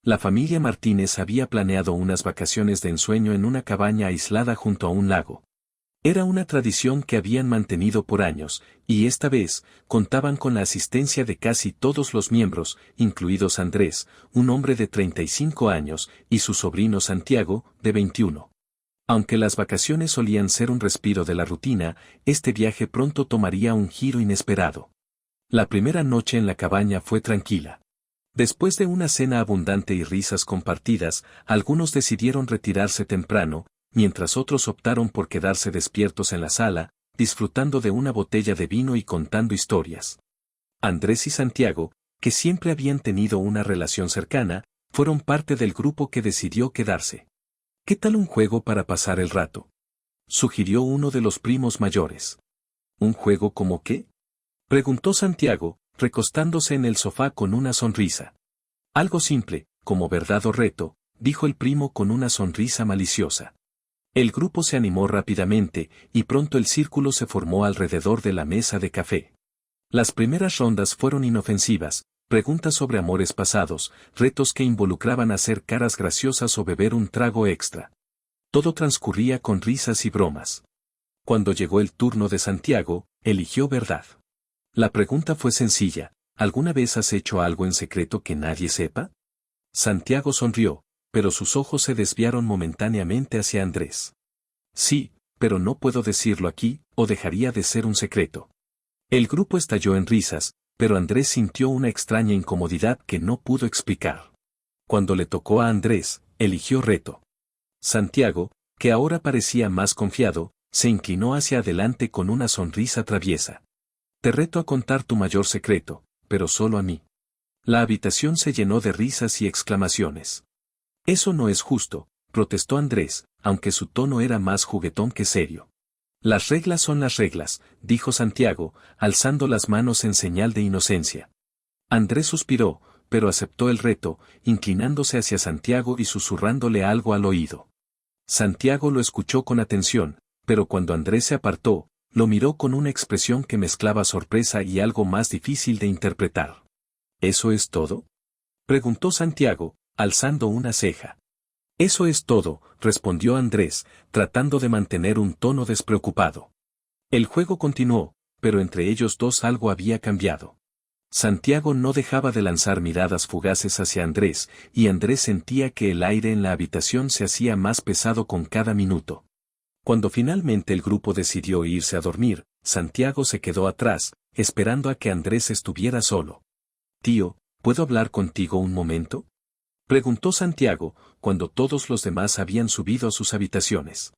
La familia Martínez había planeado unas vacaciones de ensueño en una cabaña aislada junto a un lago. Era una tradición que habían mantenido por años, y esta vez, contaban con la asistencia de casi todos los miembros, incluidos Andrés, un hombre de 35 años, y su sobrino Santiago, de 21. Aunque las vacaciones solían ser un respiro de la rutina, este viaje pronto tomaría un giro inesperado. La primera noche en la cabaña fue tranquila. Después de una cena abundante y risas compartidas, algunos decidieron retirarse temprano, mientras otros optaron por quedarse despiertos en la sala, disfrutando de una botella de vino y contando historias. Andrés y Santiago, que siempre habían tenido una relación cercana, fueron parte del grupo que decidió quedarse. ¿Qué tal un juego para pasar el rato?, sugirió uno de los primos mayores. ¿Un juego como qué?, preguntó Santiago, recostándose en el sofá con una sonrisa. Algo simple, como verdad o reto, dijo el primo con una sonrisa maliciosa. El grupo se animó rápidamente, y pronto el círculo se formó alrededor de la mesa de café. Las primeras rondas fueron inofensivas, preguntas sobre amores pasados, retos que involucraban hacer caras graciosas o beber un trago extra. Todo transcurría con risas y bromas. Cuando llegó el turno de Santiago, eligió verdad. La pregunta fue sencilla: ¿alguna vez has hecho algo en secreto que nadie sepa? Santiago sonrió, pero sus ojos se desviaron momentáneamente hacia Andrés. Sí, pero no puedo decirlo aquí, o dejaría de ser un secreto. El grupo estalló en risas, pero Andrés sintió una extraña incomodidad que no pudo explicar. Cuando le tocó a Andrés, eligió reto. Santiago, que ahora parecía más confiado, se inclinó hacia adelante con una sonrisa traviesa. Te reto a contar tu mayor secreto, pero solo a mí. La habitación se llenó de risas y exclamaciones. Eso no es justo, protestó Andrés, aunque su tono era más juguetón que serio. Las reglas son las reglas, dijo Santiago, alzando las manos en señal de inocencia. Andrés suspiró, pero aceptó el reto, inclinándose hacia Santiago y susurrándole algo al oído. Santiago lo escuchó con atención, pero cuando Andrés se apartó, lo miró con una expresión que mezclaba sorpresa y algo más difícil de interpretar. ¿Eso es todo?, preguntó Santiago, alzando una ceja. Eso es todo, respondió Andrés, tratando de mantener un tono despreocupado. El juego continuó, pero entre ellos dos algo había cambiado. Santiago no dejaba de lanzar miradas fugaces hacia Andrés, y Andrés sentía que el aire en la habitación se hacía más pesado con cada minuto. Cuando finalmente el grupo decidió irse a dormir, Santiago se quedó atrás, esperando a que Andrés estuviera solo. «Tío, ¿puedo hablar contigo un momento?», preguntó Santiago, cuando todos los demás habían subido a sus habitaciones.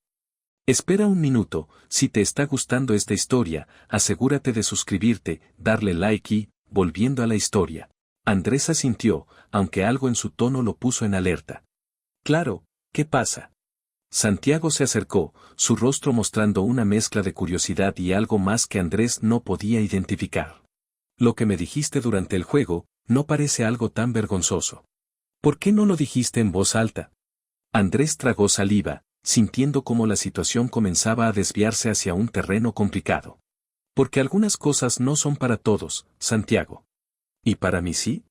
Espera un minuto, si te está gustando esta historia, asegúrate de suscribirte, darle like y, volviendo a la historia. Andrés asintió, aunque algo en su tono lo puso en alerta. Claro, ¿qué pasa? Santiago se acercó, su rostro mostrando una mezcla de curiosidad y algo más que Andrés no podía identificar. Lo que me dijiste durante el juego, no parece algo tan vergonzoso. ¿Por qué no lo dijiste en voz alta? Andrés tragó saliva, sintiendo cómo la situación comenzaba a desviarse hacia un terreno complicado. Porque algunas cosas no son para todos, Santiago. ¿Y para mí sí?,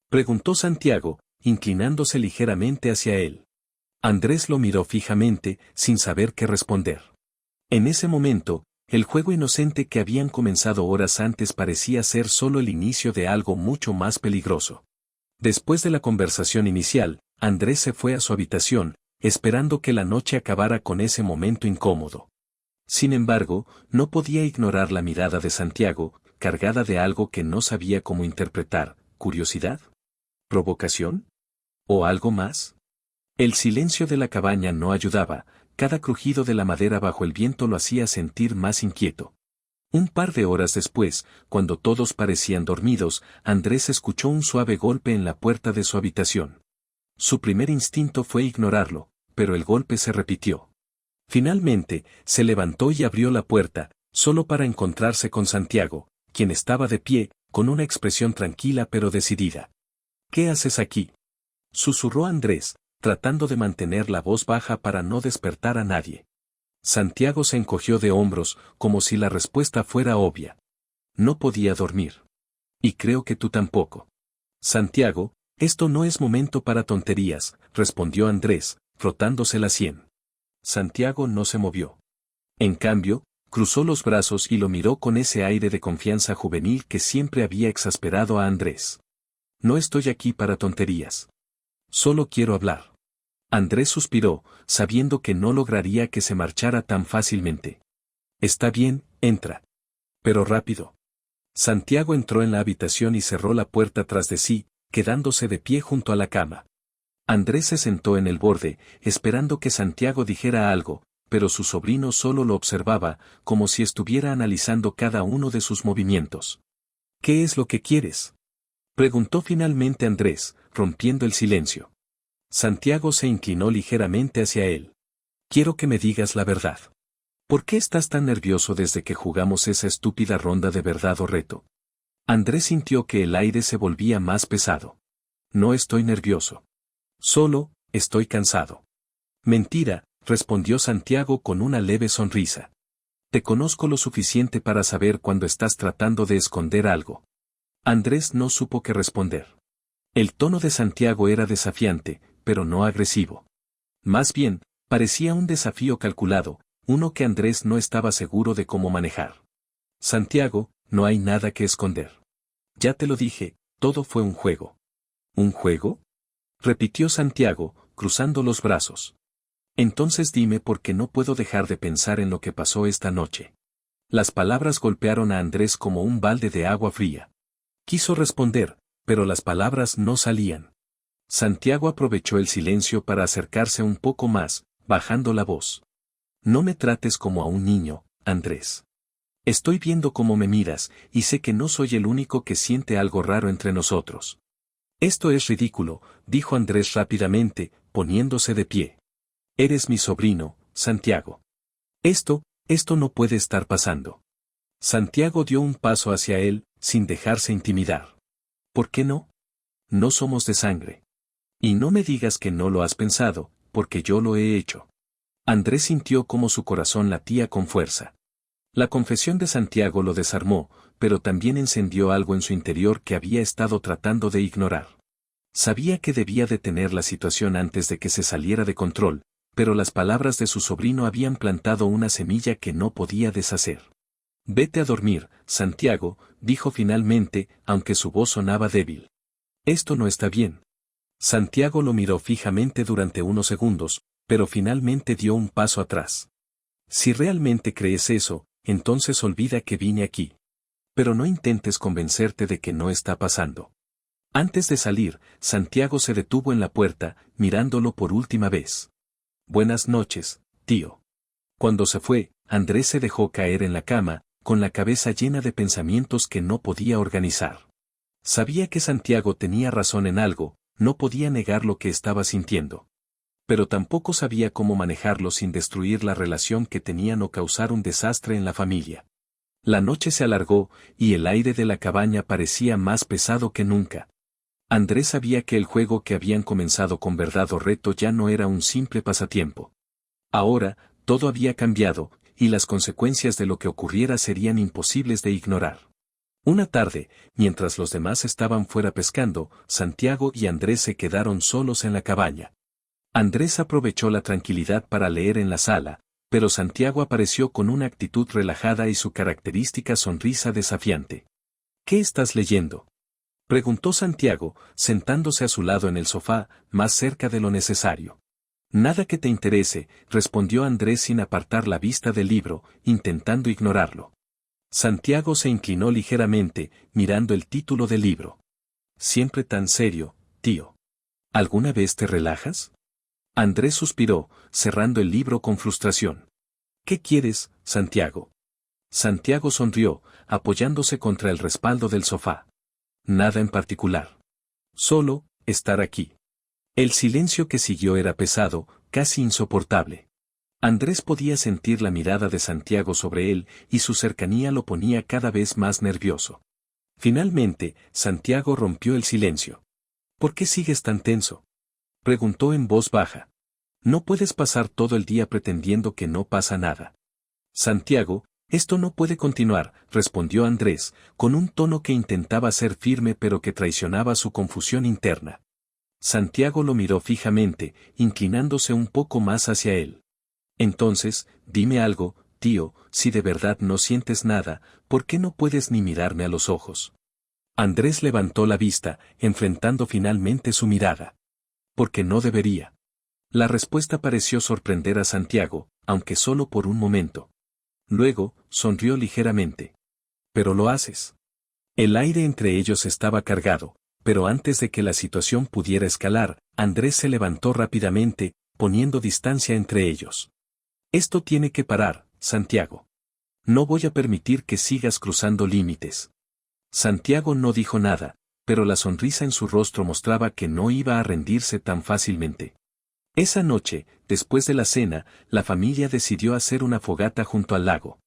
preguntó Santiago, inclinándose ligeramente hacia él. Andrés lo miró fijamente, sin saber qué responder. En ese momento, el juego inocente que habían comenzado horas antes parecía ser solo el inicio de algo mucho más peligroso. Después de la conversación inicial, Andrés se fue a su habitación, esperando que la noche acabara con ese momento incómodo. Sin embargo, no podía ignorar la mirada de Santiago, cargada de algo que no sabía cómo interpretar: curiosidad, provocación, o algo más. El silencio de la cabaña no ayudaba, cada crujido de la madera bajo el viento lo hacía sentir más inquieto. Un par de horas después, cuando todos parecían dormidos, Andrés escuchó un suave golpe en la puerta de su habitación. Su primer instinto fue ignorarlo, pero el golpe se repitió. Finalmente, se levantó y abrió la puerta, solo para encontrarse con Santiago, quien estaba de pie, con una expresión tranquila pero decidida. «¿Qué haces aquí?», susurró Andrés, tratando de mantener la voz baja para no despertar a nadie. Santiago se encogió de hombros, como si la respuesta fuera obvia. No podía dormir. Y creo que tú tampoco. Santiago, Esto no es momento para tonterías, respondió Andrés, frotándose la sien. Santiago no se movió. En cambio, cruzó los brazos y lo miró con ese aire de confianza juvenil que siempre había exasperado a Andrés. No estoy aquí para tonterías. Solo quiero hablar. Andrés suspiró, sabiendo que no lograría que se marchara tan fácilmente. Está bien, entra. Pero rápido. Santiago entró en la habitación y cerró la puerta tras de sí, quedándose de pie junto a la cama. Andrés se sentó en el borde, esperando que Santiago dijera algo, pero su sobrino solo lo observaba, como si estuviera analizando cada uno de sus movimientos. ¿Qué es lo que quieres?, preguntó finalmente Andrés, rompiendo el silencio. Santiago se inclinó ligeramente hacia él. Quiero que me digas la verdad. ¿Por qué estás tan nervioso desde que jugamos esa estúpida ronda de verdad o reto? Andrés sintió que el aire se volvía más pesado. No estoy nervioso. Solo, estoy cansado. Mentira, respondió Santiago con una leve sonrisa. Te conozco lo suficiente para saber cuando estás tratando de esconder algo. Andrés no supo qué responder. El tono de Santiago era desafiante, pero no agresivo. Más bien, parecía un desafío calculado, uno que Andrés no estaba seguro de cómo manejar. Santiago, no hay nada que esconder. Ya te lo dije, todo fue un juego. ¿Un juego?, repitió Santiago, cruzando los brazos. Entonces dime por qué no puedo dejar de pensar en lo que pasó esta noche. Las palabras golpearon a Andrés como un balde de agua fría. Quiso responder, pero las palabras no salían. Santiago aprovechó el silencio para acercarse un poco más, bajando la voz. No me trates como a un niño, Andrés. Estoy viendo cómo me miras, y sé que no soy el único que siente algo raro entre nosotros. Esto es ridículo, dijo Andrés rápidamente, poniéndose de pie. Eres mi sobrino, Santiago. Esto no puede estar pasando. Santiago dio un paso hacia él, sin dejarse intimidar. ¿Por qué no? No somos de sangre. Y no me digas que no lo has pensado, porque yo lo he hecho. Andrés sintió cómo su corazón latía con fuerza. La confesión de Santiago lo desarmó, pero también encendió algo en su interior que había estado tratando de ignorar. Sabía que debía detener la situación antes de que se saliera de control, pero las palabras de su sobrino habían plantado una semilla que no podía deshacer. Vete a dormir, Santiago, dijo finalmente, aunque su voz sonaba débil. Esto no está bien. Santiago lo miró fijamente durante unos segundos, pero finalmente dio un paso atrás. Si realmente crees eso, entonces olvida que vine aquí. Pero no intentes convencerte de que no está pasando. Antes de salir, Santiago se detuvo en la puerta, mirándolo por última vez. Buenas noches, tío. Cuando se fue, Andrés se dejó caer en la cama, con la cabeza llena de pensamientos que no podía organizar. Sabía que Santiago tenía razón en algo, no podía negar lo que estaba sintiendo. Pero tampoco sabía cómo manejarlo sin destruir la relación que tenían o causar un desastre en la familia. La noche se alargó, y el aire de la cabaña parecía más pesado que nunca. Andrés sabía que el juego que habían comenzado con verdad o reto ya no era un simple pasatiempo. Ahora, todo había cambiado, y las consecuencias de lo que ocurriera serían imposibles de ignorar. Una tarde, mientras los demás estaban fuera pescando, Santiago y Andrés se quedaron solos en la cabaña. Andrés aprovechó la tranquilidad para leer en la sala, pero Santiago apareció con una actitud relajada y su característica sonrisa desafiante. ¿Qué estás leyendo?, preguntó Santiago, sentándose a su lado en el sofá, más cerca de lo necesario. Nada que te interese, respondió Andrés sin apartar la vista del libro, intentando ignorarlo. Santiago se inclinó ligeramente, mirando el título del libro. Siempre tan serio, tío. ¿Alguna vez te relajas? Andrés suspiró, cerrando el libro con frustración. ¿Qué quieres, Santiago? Santiago sonrió, apoyándose contra el respaldo del sofá. Nada en particular. Solo, estar aquí. El silencio que siguió era pesado, casi insoportable. Andrés podía sentir la mirada de Santiago sobre él, y su cercanía lo ponía cada vez más nervioso. Finalmente, Santiago rompió el silencio. ¿Por qué sigues tan tenso?, preguntó en voz baja. No puedes pasar todo el día pretendiendo que no pasa nada. Santiago, esto no puede continuar, respondió Andrés, con un tono que intentaba ser firme pero que traicionaba su confusión interna. Santiago lo miró fijamente, inclinándose un poco más hacia él. Entonces, dime algo, tío, si de verdad no sientes nada, ¿por qué no puedes ni mirarme a los ojos? Andrés levantó la vista, enfrentando finalmente su mirada. Porque no debería. La respuesta pareció sorprender a Santiago, aunque solo por un momento. Luego, sonrió ligeramente. Pero lo haces. El aire entre ellos estaba cargado, pero antes de que la situación pudiera escalar, Andrés se levantó rápidamente, poniendo distancia entre ellos. Esto tiene que parar, Santiago. No voy a permitir que sigas cruzando límites. Santiago no dijo nada, pero la sonrisa en su rostro mostraba que no iba a rendirse tan fácilmente. Esa noche, después de la cena, la familia decidió hacer una fogata junto al lago.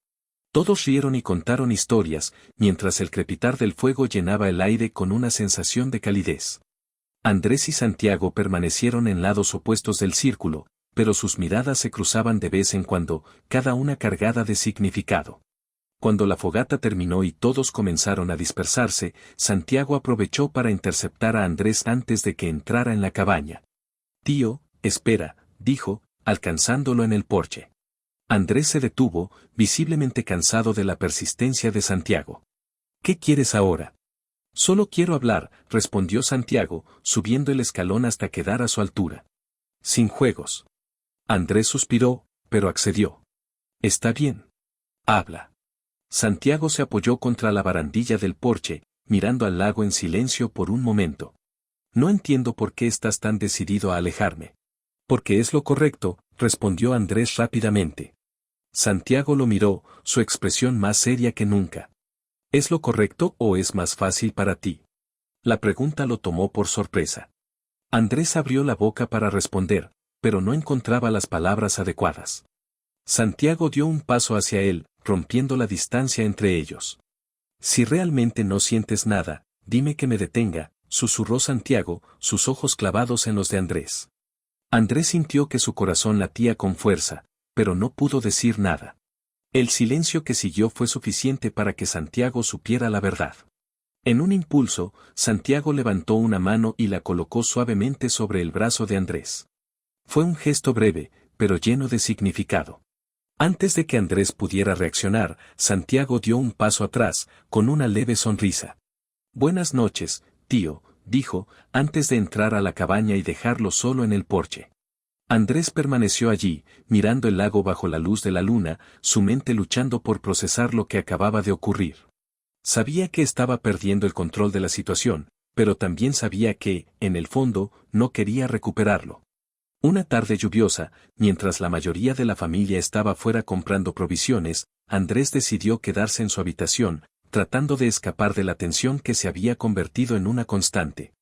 Todos rieron y contaron historias, mientras el crepitar del fuego llenaba el aire con una sensación de calidez. Andrés y Santiago permanecieron en lados opuestos del círculo, pero sus miradas se cruzaban de vez en cuando, cada una cargada de significado. Cuando la fogata terminó y todos comenzaron a dispersarse, Santiago aprovechó para interceptar a Andrés antes de que entrara en la cabaña. «Tío, espera», dijo, alcanzándolo en el porche. Andrés se detuvo, visiblemente cansado de la persistencia de Santiago. «¿Qué quieres ahora?» «Solo quiero hablar», respondió Santiago, subiendo el escalón hasta quedar a su altura. «Sin juegos». Andrés suspiró, pero accedió. «Está bien. Habla». Santiago se apoyó contra la barandilla del porche, mirando al lago en silencio por un momento. «No entiendo por qué estás tan decidido a alejarme». «Porque es lo correcto», respondió Andrés rápidamente. Santiago lo miró, su expresión más seria que nunca. ¿Es lo correcto o es más fácil para ti? La pregunta lo tomó por sorpresa. Andrés abrió la boca para responder, pero no encontraba las palabras adecuadas. Santiago dio un paso hacia él, rompiendo la distancia entre ellos. «Si realmente no sientes nada, dime que me detenga», susurró Santiago, sus ojos clavados en los de Andrés. Andrés sintió que su corazón latía con fuerza, pero no pudo decir nada. El silencio que siguió fue suficiente para que Santiago supiera la verdad. En un impulso, Santiago levantó una mano y la colocó suavemente sobre el brazo de Andrés. Fue un gesto breve, pero lleno de significado. Antes de que Andrés pudiera reaccionar, Santiago dio un paso atrás, con una leve sonrisa. «Buenas noches, tío», dijo, antes de entrar a la cabaña y dejarlo solo en el porche. Andrés permaneció allí, mirando el lago bajo la luz de la luna, su mente luchando por procesar lo que acababa de ocurrir. Sabía que estaba perdiendo el control de la situación, pero también sabía que, en el fondo, no quería recuperarlo. Una tarde lluviosa, mientras la mayoría de la familia estaba fuera comprando provisiones, Andrés decidió quedarse en su habitación, tratando de escapar de la tensión que se había convertido en una constante.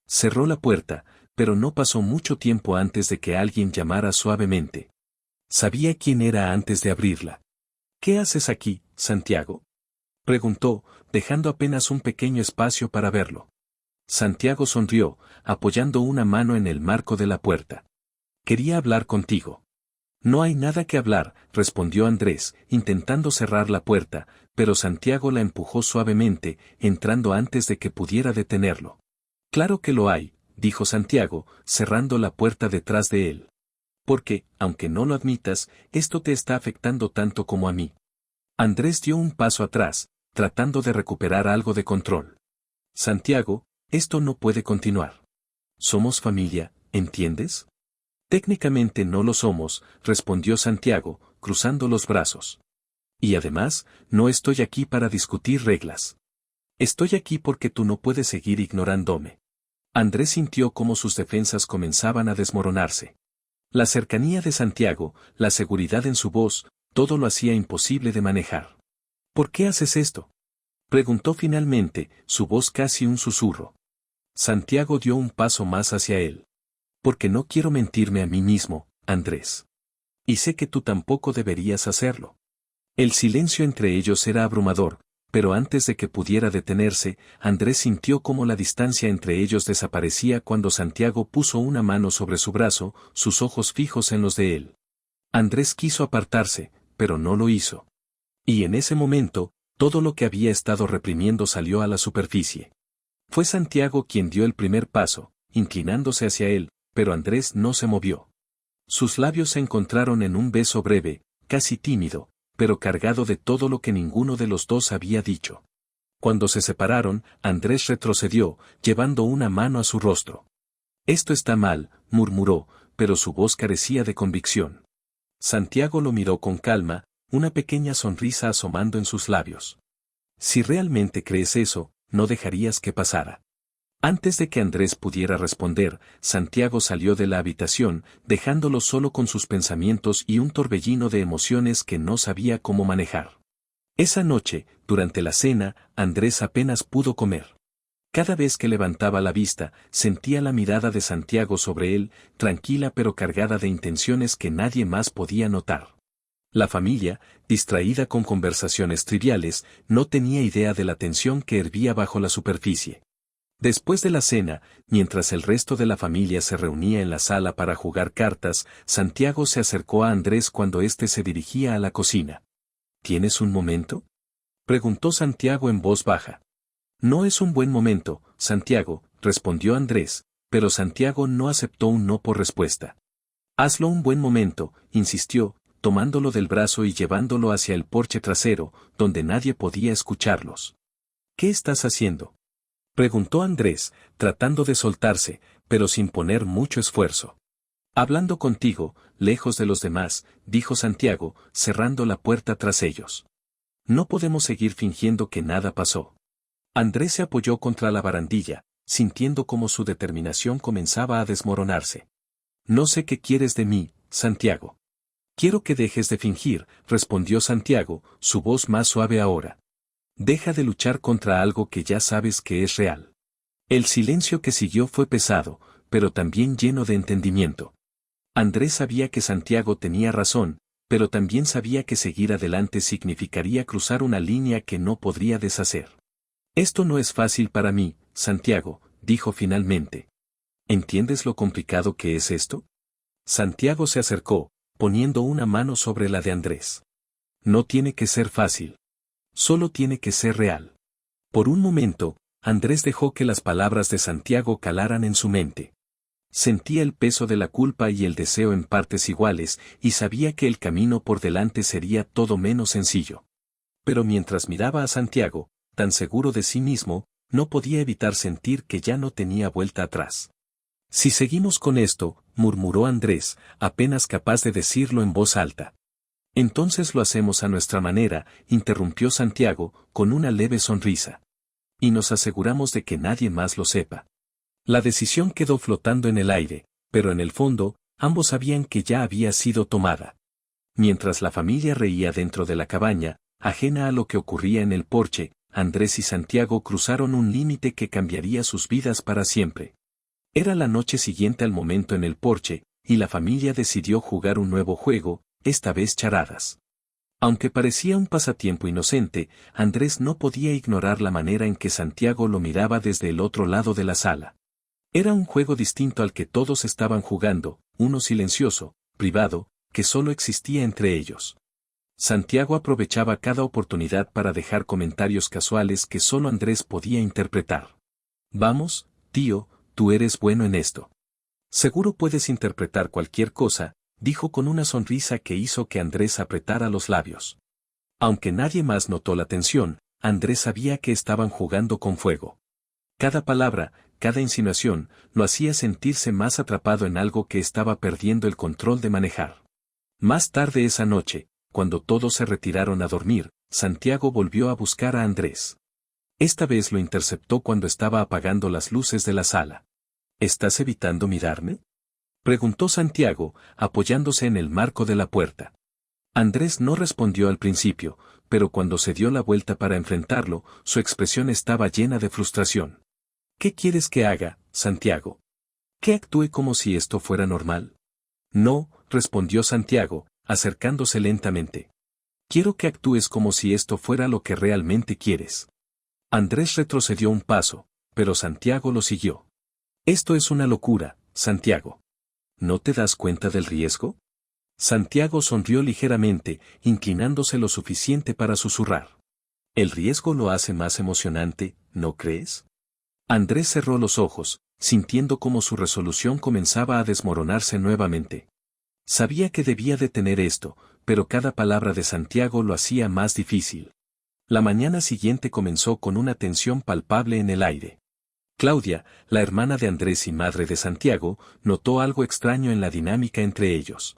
Cerró la puerta, pero no pasó mucho tiempo antes de que alguien llamara suavemente. Sabía quién era antes de abrirla. «¿Qué haces aquí, Santiago?», preguntó, dejando apenas un pequeño espacio para verlo. Santiago sonrió, apoyando una mano en el marco de la puerta. «Quería hablar contigo». «No hay nada que hablar», respondió Andrés, intentando cerrar la puerta, pero Santiago la empujó suavemente, entrando antes de que pudiera detenerlo. «Claro que lo hay», dijo Santiago, cerrando la puerta detrás de él. «Porque, aunque no lo admitas, esto te está afectando tanto como a mí». Andrés dio un paso atrás, tratando de recuperar algo de control. «Santiago, esto no puede continuar. Somos familia, ¿entiendes?» «Técnicamente no lo somos», respondió Santiago, cruzando los brazos. «Y además, no estoy aquí para discutir reglas. Estoy aquí porque tú no puedes seguir ignorándome». Andrés sintió cómo sus defensas comenzaban a desmoronarse. La cercanía de Santiago, la seguridad en su voz, todo lo hacía imposible de manejar. «¿Por qué haces esto?», preguntó finalmente, su voz casi un susurro. Santiago dio un paso más hacia él. «Porque no quiero mentirme a mí mismo, Andrés. Y sé que tú tampoco deberías hacerlo». El silencio entre ellos era abrumador, pero antes de que pudiera detenerse, Andrés sintió cómo la distancia entre ellos desaparecía cuando Santiago puso una mano sobre su brazo, sus ojos fijos en los de él. Andrés quiso apartarse, pero no lo hizo. Y en ese momento, todo lo que había estado reprimiendo salió a la superficie. Fue Santiago quien dio el primer paso, inclinándose hacia él, pero Andrés no se movió. Sus labios se encontraron en un beso breve, casi tímido, pero cargado de todo lo que ninguno de los dos había dicho. Cuando se separaron, Andrés retrocedió, llevando una mano a su rostro. «Esto está mal», murmuró, pero su voz carecía de convicción. Santiago lo miró con calma, una pequeña sonrisa asomando en sus labios. «Si realmente crees eso, no dejarías que pasara». Antes de que Andrés pudiera responder, Santiago salió de la habitación, dejándolo solo con sus pensamientos y un torbellino de emociones que no sabía cómo manejar. Esa noche, durante la cena, Andrés apenas pudo comer. Cada vez que levantaba la vista, sentía la mirada de Santiago sobre él, tranquila pero cargada de intenciones que nadie más podía notar. La familia, distraída con conversaciones triviales, no tenía idea de la tensión que hervía bajo la superficie. Después de la cena, mientras el resto de la familia se reunía en la sala para jugar cartas, Santiago se acercó a Andrés cuando éste se dirigía a la cocina. «¿Tienes un momento?», preguntó Santiago en voz baja. «No es un buen momento, Santiago», respondió Andrés, pero Santiago no aceptó un no por respuesta. «Hazlo un buen momento», insistió, tomándolo del brazo y llevándolo hacia el porche trasero, donde nadie podía escucharlos. «¿Qué estás haciendo?», preguntó Andrés, tratando de soltarse, pero sin poner mucho esfuerzo. «Hablando contigo, lejos de los demás», dijo Santiago, cerrando la puerta tras ellos. «No podemos seguir fingiendo que nada pasó». Andrés se apoyó contra la barandilla, sintiendo como su determinación comenzaba a desmoronarse. «No sé qué quieres de mí, Santiago». «Quiero que dejes de fingir», respondió Santiago, su voz más suave ahora. «Deja de luchar contra algo que ya sabes que es real». El silencio que siguió fue pesado, pero también lleno de entendimiento. Andrés sabía que Santiago tenía razón, pero también sabía que seguir adelante significaría cruzar una línea que no podría deshacer. «Esto no es fácil para mí, Santiago», dijo finalmente. «¿Entiendes lo complicado que es esto?». Santiago se acercó, poniendo una mano sobre la de Andrés. «No tiene que ser fácil. Solo tiene que ser real». Por un momento, Andrés dejó que las palabras de Santiago calaran en su mente. Sentía el peso de la culpa y el deseo en partes iguales, y sabía que el camino por delante sería todo menos sencillo. Pero mientras miraba a Santiago, tan seguro de sí mismo, no podía evitar sentir que ya no tenía vuelta atrás. «Si seguimos con esto», murmuró Andrés, apenas capaz de decirlo en voz alta. «Entonces lo hacemos a nuestra manera», interrumpió Santiago, con una leve sonrisa. «Y nos aseguramos de que nadie más lo sepa». La decisión quedó flotando en el aire, pero en el fondo, ambos sabían que ya había sido tomada. Mientras la familia reía dentro de la cabaña, ajena a lo que ocurría en el porche, Andrés y Santiago cruzaron un límite que cambiaría sus vidas para siempre. Era la noche siguiente al momento en el porche, y la familia decidió jugar un nuevo juego, esta vez charadas. Aunque parecía un pasatiempo inocente, Andrés no podía ignorar la manera en que Santiago lo miraba desde el otro lado de la sala. Era un juego distinto al que todos estaban jugando, uno silencioso, privado, que solo existía entre ellos. Santiago aprovechaba cada oportunidad para dejar comentarios casuales que solo Andrés podía interpretar. «Vamos, tío, tú eres bueno en esto. Seguro puedes interpretar cualquier cosa», dijo con una sonrisa que hizo que Andrés apretara los labios. Aunque nadie más notó la tensión, Andrés sabía que estaban jugando con fuego. Cada palabra, cada insinuación, lo hacía sentirse más atrapado en algo que estaba perdiendo el control de manejar. Más tarde esa noche, cuando todos se retiraron a dormir, Santiago volvió a buscar a Andrés. Esta vez lo interceptó cuando estaba apagando las luces de la sala. «¿Estás evitando mirarme?», preguntó Santiago, apoyándose en el marco de la puerta. Andrés no respondió al principio, pero cuando se dio la vuelta para enfrentarlo, su expresión estaba llena de frustración. «¿Qué quieres que haga, Santiago? ¿Que actúe como si esto fuera normal?». «No», respondió Santiago, acercándose lentamente. «Quiero que actúes como si esto fuera lo que realmente quieres». Andrés retrocedió un paso, pero Santiago lo siguió. «Esto es una locura, Santiago. ¿No te das cuenta del riesgo?». Santiago sonrió ligeramente, inclinándose lo suficiente para susurrar. «El riesgo lo hace más emocionante, ¿no crees?». Andrés cerró los ojos, sintiendo cómo su resolución comenzaba a desmoronarse nuevamente. Sabía que debía detener esto, pero cada palabra de Santiago lo hacía más difícil. La mañana siguiente comenzó con una tensión palpable en el aire. Claudia, la hermana de Andrés y madre de Santiago, notó algo extraño en la dinámica entre ellos.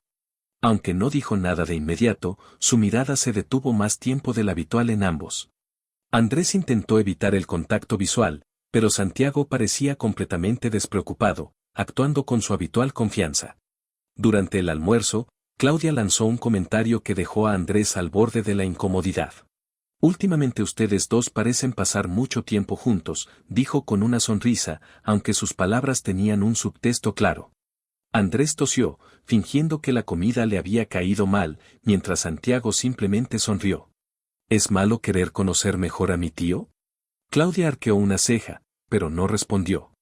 Aunque no dijo nada de inmediato, su mirada se detuvo más tiempo del habitual en ambos. Andrés intentó evitar el contacto visual, pero Santiago parecía completamente despreocupado, actuando con su habitual confianza. Durante el almuerzo, Claudia lanzó un comentario que dejó a Andrés al borde de la incomodidad. Últimamente ustedes dos parecen pasar mucho tiempo juntos, dijo con una sonrisa, aunque sus palabras tenían un subtexto claro. Andrés tosió, fingiendo que la comida le había caído mal, mientras Santiago simplemente sonrió. ¿Es malo querer conocer mejor a mi tío? Claudia arqueó una ceja, pero no respondió.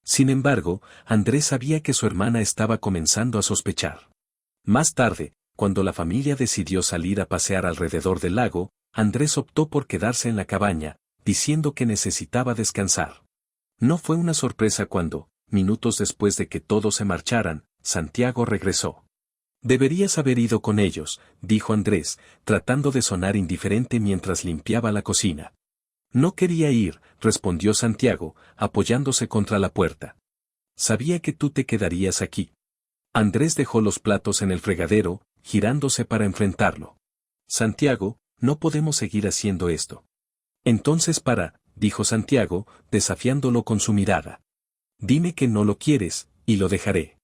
Sin embargo, Andrés sabía que su hermana estaba comenzando a sospechar. Más tarde, cuando la familia decidió salir a pasear alrededor del lago, Andrés optó por quedarse en la cabaña, diciendo que necesitaba descansar. No fue una sorpresa cuando, minutos después de que todos se marcharan, Santiago regresó. Deberías haber ido con ellos, dijo Andrés, tratando de sonar indiferente mientras limpiaba la cocina. No quería ir, respondió Santiago, apoyándose contra la puerta. Sabía que tú te quedarías aquí. Andrés dejó los platos en el fregadero, girándose para enfrentarlo. Santiago, no podemos seguir haciendo esto. Entonces dijo Santiago, desafiándolo con su mirada. Dime que no lo quieres, y lo dejaré.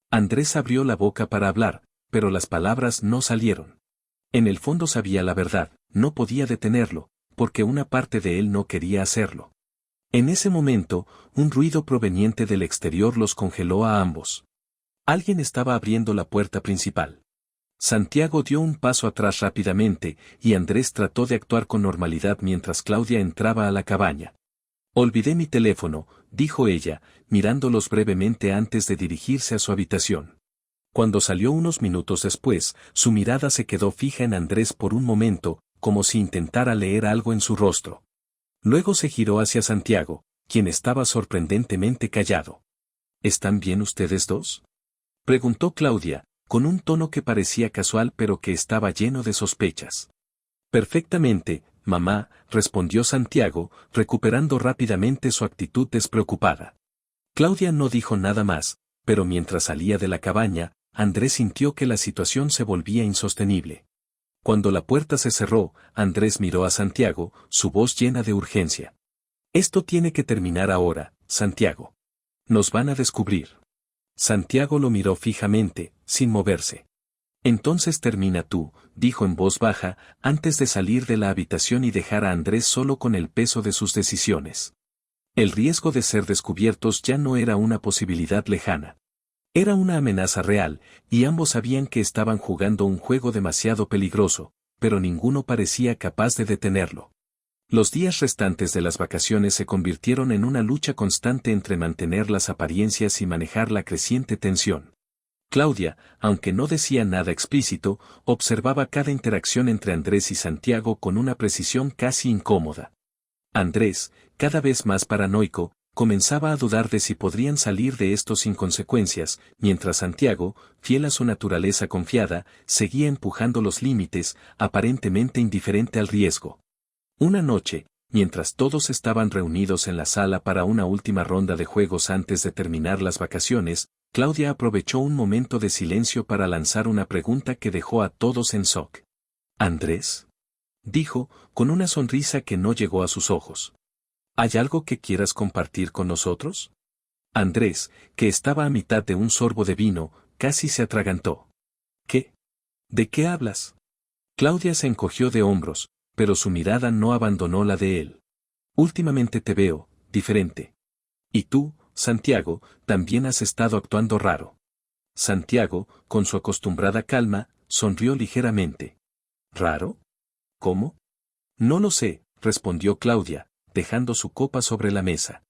Andrés abrió la boca para hablar, pero las palabras no salieron. En el fondo sabía la verdad, no podía detenerlo, porque una parte de él no quería hacerlo. En ese momento, un ruido proveniente del exterior los congeló a ambos. Alguien estaba abriendo la puerta principal. Santiago dio un paso atrás rápidamente, y Andrés trató de actuar con normalidad mientras Claudia entraba a la cabaña. Olvidé mi teléfono, dijo ella, mirándolos brevemente antes de dirigirse a su habitación. Cuando salió unos minutos después, su mirada se quedó fija en Andrés por un momento, como si intentara leer algo en su rostro. Luego se giró hacia Santiago, quien estaba sorprendentemente callado. ¿Están bien ustedes dos?, preguntó Claudia, con un tono que parecía casual pero que estaba lleno de sospechas. Perfectamente, mamá, respondió Santiago, recuperando rápidamente su actitud despreocupada. Claudia no dijo nada más, pero mientras salía de la cabaña, Andrés sintió que la situación se volvía insostenible. Cuando la puerta se cerró, Andrés miró a Santiago, su voz llena de urgencia. Esto tiene que terminar ahora, Santiago. Nos van a descubrir. Santiago lo miró fijamente, sin moverse. Entonces termina tú, dijo en voz baja, antes de salir de la habitación y dejar a Andrés solo con el peso de sus decisiones. El riesgo de ser descubiertos ya no era una posibilidad lejana. Era una amenaza real, y ambos sabían que estaban jugando un juego demasiado peligroso, pero ninguno parecía capaz de detenerlo. Los días restantes de las vacaciones se convirtieron en una lucha constante entre mantener las apariencias y manejar la creciente tensión. Claudia, aunque no decía nada explícito, observaba cada interacción entre Andrés y Santiago con una precisión casi incómoda. Andrés, cada vez más paranoico, comenzaba a dudar de si podrían salir de esto sin consecuencias, mientras Santiago, fiel a su naturaleza confiada, seguía empujando los límites, aparentemente indiferente al riesgo. Una noche, mientras todos estaban reunidos en la sala para una última ronda de juegos antes de terminar las vacaciones, Claudia aprovechó un momento de silencio para lanzar una pregunta que dejó a todos en shock. ¿Andrés?, dijo, con una sonrisa que no llegó a sus ojos. ¿Hay algo que quieras compartir con nosotros? Andrés, que estaba a mitad de un sorbo de vino, casi se atragantó. ¿Qué? ¿De qué hablas? Claudia se encogió de hombros, pero su mirada no abandonó la de él. Últimamente te veo, diferente. Y tú, Santiago, también has estado actuando raro. Santiago, con su acostumbrada calma, sonrió ligeramente. ¿Raro? ¿Cómo? No lo sé, respondió Claudia, dejando su copa sobre la mesa.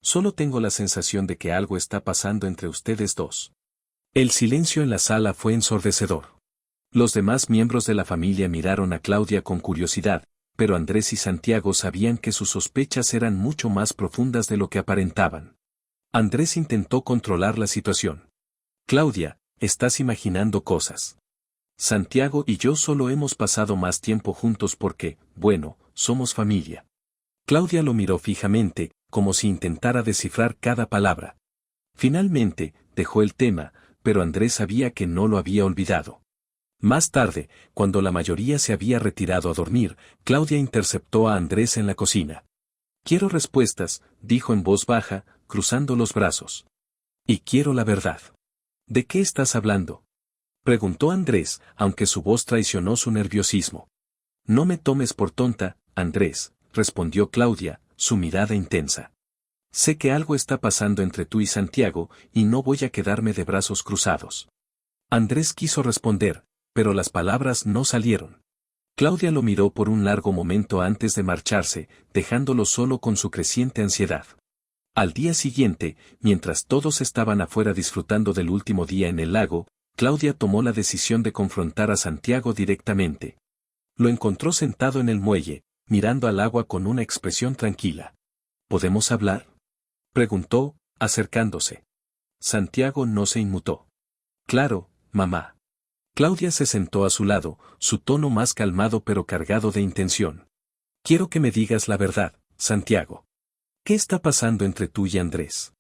Solo tengo la sensación de que algo está pasando entre ustedes dos. El silencio en la sala fue ensordecedor. Los demás miembros de la familia miraron a Claudia con curiosidad, pero Andrés y Santiago sabían que sus sospechas eran mucho más profundas de lo que aparentaban. Andrés intentó controlar la situación. Claudia, estás imaginando cosas. Santiago y yo solo hemos pasado más tiempo juntos porque, bueno, somos familia. Claudia lo miró fijamente, como si intentara descifrar cada palabra. Finalmente, dejó el tema, pero Andrés sabía que no lo había olvidado. Más tarde, cuando la mayoría se había retirado a dormir, Claudia interceptó a Andrés en la cocina. Quiero respuestas, dijo en voz baja, cruzando los brazos. Y quiero la verdad. ¿De qué estás hablando? Preguntó Andrés, aunque su voz traicionó su nerviosismo. No me tomes por tonta, Andrés, respondió Claudia, su mirada intensa. Sé que algo está pasando entre tú y Santiago, y no voy a quedarme de brazos cruzados. Andrés quiso responder, pero las palabras no salieron. Claudia lo miró por un largo momento antes de marcharse, dejándolo solo con su creciente ansiedad. Al día siguiente, mientras todos estaban afuera disfrutando del último día en el lago, Claudia tomó la decisión de confrontar a Santiago directamente. Lo encontró sentado en el muelle, mirando al agua con una expresión tranquila. ¿Podemos hablar?, preguntó, acercándose. Santiago no se inmutó. Claro, mamá. Claudia se sentó a su lado, su tono más calmado pero cargado de intención. Quiero que me digas la verdad, Santiago. ¿Qué está pasando entre tú y Andrés?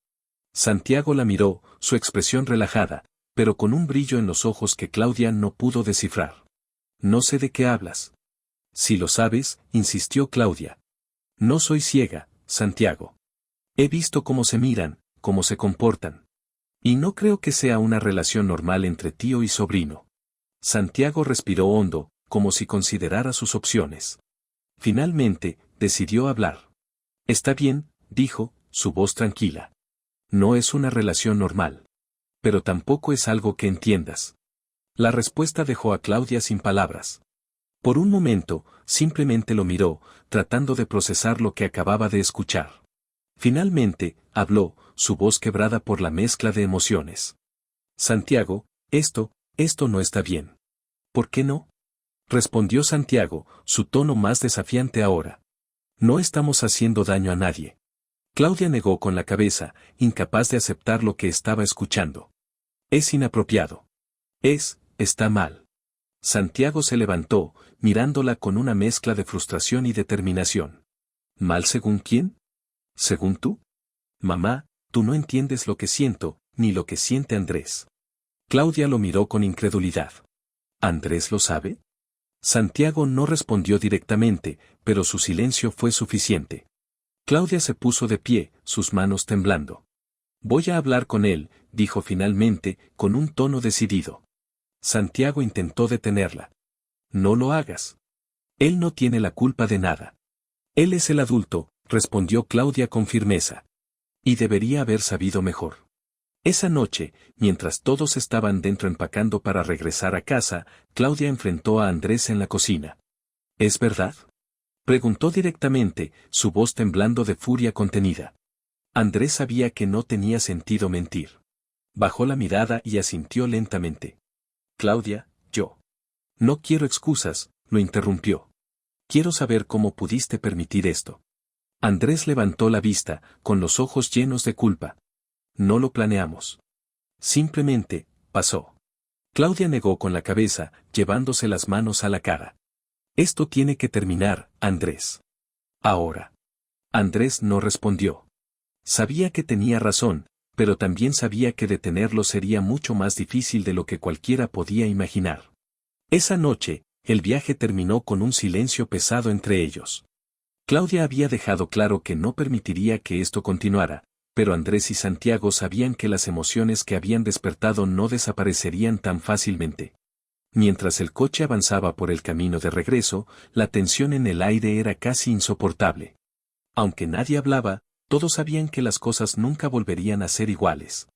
Santiago la miró, su expresión relajada, pero con un brillo en los ojos que Claudia no pudo descifrar. No sé de qué hablas. Si lo sabes, insistió Claudia. No soy ciega, Santiago. He visto cómo se miran, cómo se comportan. Y no creo que sea una relación normal entre tío y sobrino. Santiago respiró hondo, como si considerara sus opciones. Finalmente, decidió hablar. Está bien, dijo, su voz tranquila. No es una relación normal. Pero tampoco es algo que entiendas. La respuesta dejó a Claudia sin palabras. Por un momento, simplemente lo miró, tratando de procesar lo que acababa de escuchar. Finalmente, habló, su voz quebrada por la mezcla de emociones. Santiago, esto no está bien. ¿Por qué no? Respondió Santiago, su tono más desafiante ahora. No estamos haciendo daño a nadie. Claudia negó con la cabeza, incapaz de aceptar lo que estaba escuchando. Es inapropiado. Está mal. Santiago se levantó, mirándola con una mezcla de frustración y determinación. ¿Mal según quién? ¿Según tú? Mamá, tú no entiendes lo que siento, ni lo que siente Andrés. Claudia lo miró con incredulidad. ¿Andrés lo sabe? Santiago no respondió directamente, pero su silencio fue suficiente. Claudia se puso de pie, sus manos temblando. Voy a hablar con él, dijo finalmente, con un tono decidido. Santiago intentó detenerla. No lo hagas. Él no tiene la culpa de nada. Él es el adulto, respondió Claudia con firmeza. Y debería haber sabido mejor. Esa noche, mientras todos estaban dentro empacando para regresar a casa, Claudia enfrentó a Andrés en la cocina. ¿Es verdad?, preguntó directamente, su voz temblando de furia contenida. Andrés sabía que no tenía sentido mentir. Bajó la mirada y asintió lentamente. Claudia, yo. No quiero excusas, lo interrumpió. Quiero saber cómo pudiste permitir esto. Andrés levantó la vista, con los ojos llenos de culpa. No lo planeamos. Simplemente, pasó. Claudia negó con la cabeza, llevándose las manos a la cara. Esto tiene que terminar, Andrés. Ahora. Andrés no respondió. Sabía que tenía razón, pero también sabía que detenerlo sería mucho más difícil de lo que cualquiera podía imaginar. Esa noche, el viaje terminó con un silencio pesado entre ellos. Claudia había dejado claro que no permitiría que esto continuara, pero Andrés y Santiago sabían que las emociones que habían despertado no desaparecerían tan fácilmente. Mientras el coche avanzaba por el camino de regreso, la tensión en el aire era casi insoportable. Aunque nadie hablaba, todos sabían que las cosas nunca volverían a ser iguales.